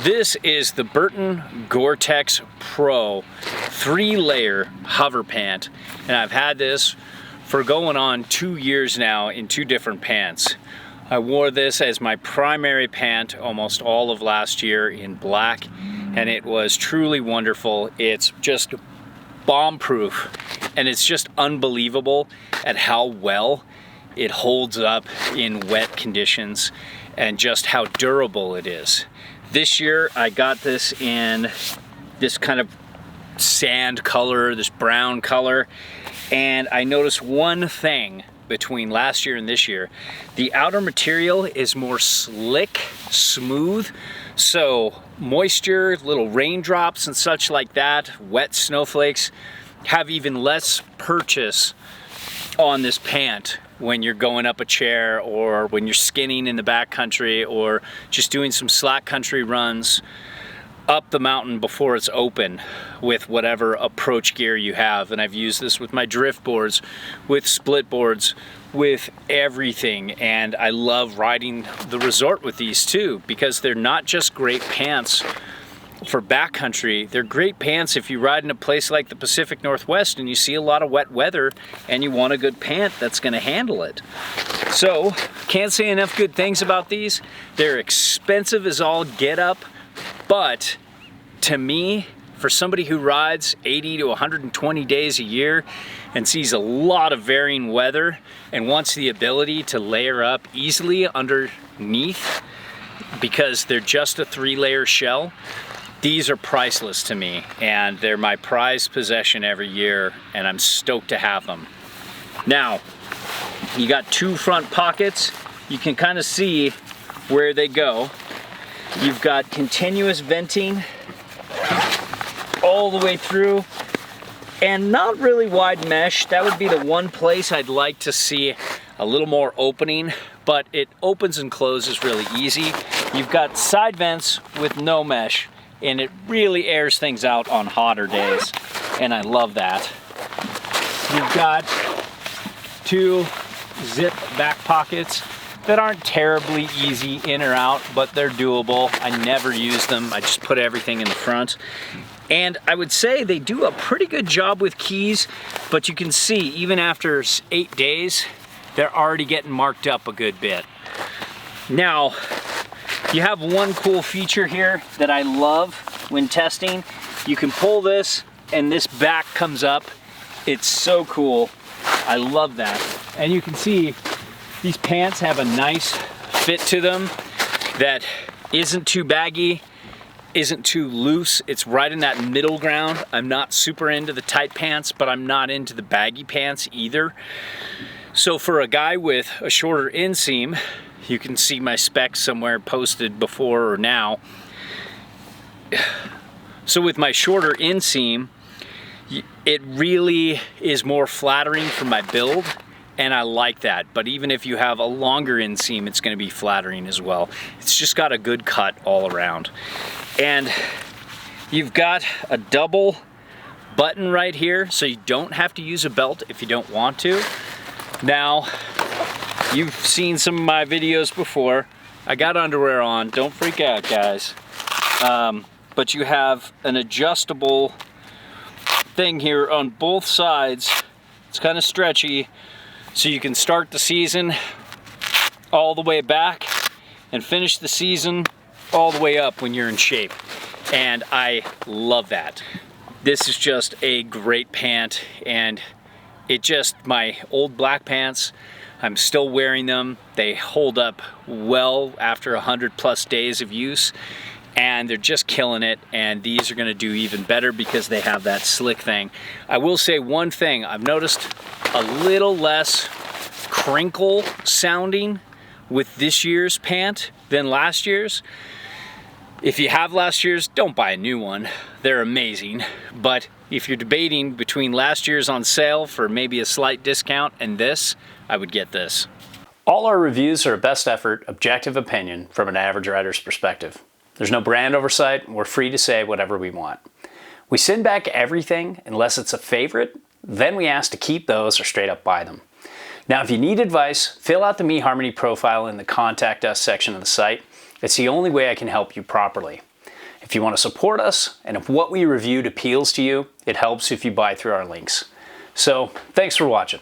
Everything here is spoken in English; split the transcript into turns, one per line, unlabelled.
This is the Burton Gore-Tex Pro 3-layer hover pant, and I've had this for going on 2 years now in 2 different pants. I wore this as my primary pant almost all of last year in black, and it was truly wonderful. It's just bomb-proof, and it's just unbelievable at how well it holds up in wet conditions and just how durable it is. This year I got this in this kind of sand color, this brown color, and I noticed one thing between last year and this year. The outer material is more slick, smooth, so moisture, little raindrops and such like that, wet snowflakes, have even less purchase on this pant when you're going up a chair or when you're skinning in the backcountry or just doing some slack country runs up the mountain before it's open with whatever approach gear you have. And I've used this with my drift boards, with split boards, with everything. And I love riding the resort with these too, because they're not just great pants for backcountry, they're great pants if you ride in a place like the Pacific Northwest and you see a lot of wet weather and you want a good pant that's going to handle it. So, can't say enough good things about these. They're expensive as all get up, but to me, for somebody who rides 80 to 120 days a year and sees a lot of varying weather and wants the ability to layer up easily underneath because they're just a 3-layer shell, these are priceless to me, and they're my prized possession every year, and I'm stoked to have them. Now, you got 2 front pockets. You can kind of see where they go. You've got continuous venting all the way through, and not really wide mesh. That would be the one place I'd like to see a little more opening, but it opens and closes really easy. You've got side vents with no mesh, and it really airs things out on hotter days, and I love that. You've got 2 zip back pockets that aren't terribly easy in or out, but they're doable. I never use them. I just put everything in the front. And I would say they do a pretty good job with keys, but you can see even after 8 days, they're already getting marked up a good bit. Now, you have one cool feature here that I love when testing. You can pull this and this back comes up. It's so cool. I love that. And you can see these pants have a nice fit to them that isn't too baggy, isn't too loose. It's right in that middle ground. I'm not super into the tight pants, but I'm not into the baggy pants either. So for a guy with a shorter inseam, you can see my specs somewhere posted before or now. So with my shorter inseam, it really is more flattering for my build, and I like that. But even if you have a longer inseam, it's going to be flattering as well. It's just got a good cut all around. And you've got a double button right here, so you don't have to use a belt if you don't want to. Now, you've seen some of my videos before. I got underwear on, don't freak out guys. But you have an adjustable thing here on both sides. It's kind of stretchy, so you can start the season all the way back and finish the season all the way up when you're in shape. And I love that. This is just a great pant, and my old black pants, I'm still wearing them. They hold up well after 100+ days of use, and they're just killing it. And these are gonna do even better because they have that slick thing. I will say one thing, I've noticed a little less crinkle sounding with this year's pant than last year's. If you have last year's, don't buy a new one. They're amazing. But if you're debating between last year's on sale for maybe a slight discount and this, I would get this. All our reviews are a best effort, objective opinion from an average rider's perspective. There's no brand oversight, and we're free to say whatever we want. We send back everything unless it's a favorite, then we ask to keep those or straight up buy them. Now, if you need advice, fill out the eHarmony profile in the Contact Us section of the site. It's the only way I can help you properly. If you want to support us, and if what we reviewed appeals to you, it helps if you buy through our links. So, thanks for watching.